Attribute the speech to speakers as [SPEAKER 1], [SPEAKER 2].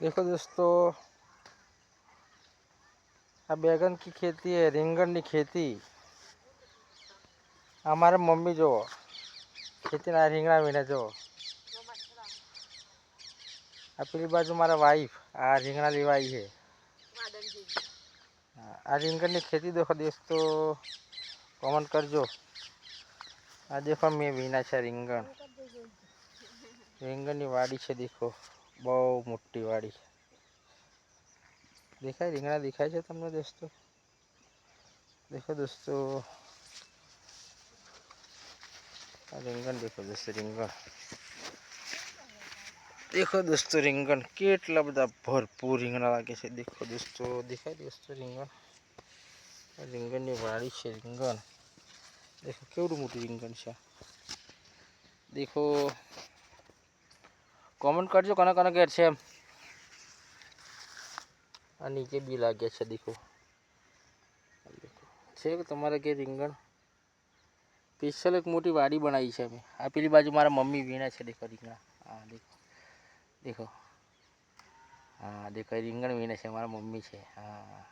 [SPEAKER 1] देखो दोस्तों, आ बैगन की खेती है, રીંગણની खेती। हमारे मम्मी जो खेती ना રીંગણા વીણે जो आ पेली बाजू मारा वाइफ आ રીંગણા लेवा आई है। आ રીંગણની खेती देखो दोस्तों, कमेंट करजो। आ देखो मैं वीना है રીંગણ, રીંગણની वाड़ी है। देखो बहुत मोटी वाड़ी दिखाई, રીંગણા दिखाई है तमने दोस्तों। देखो दोस्तों, રીંગણ देखो दोस्तों, રીંગણ देखो दोस्तों, રીંગણ કેટલા બધા ભરપૂર રીંગણા લાગે છે। देखो दोस्तों, दिखाई दोस्तों રીંગણ, રીંગણની વાડી છે। રીંગણ देखो केवड़ું મોટું રીંગણ છે। देखो कमेंट करजो कना कना घेर छे। आ नीचे बी लागे छे। देखो छे कि तमारे घेर રીંગણ स्पेशल एक मोटी वाड़ी बनाई है। अमे आ पेली बाजू मारा मम्मी वीणे छे। देखो રીંગણા, हाँ देखो देखो, हाँ देखो રીંગણ वीणे छे, मारा मम्मी छे। हाँ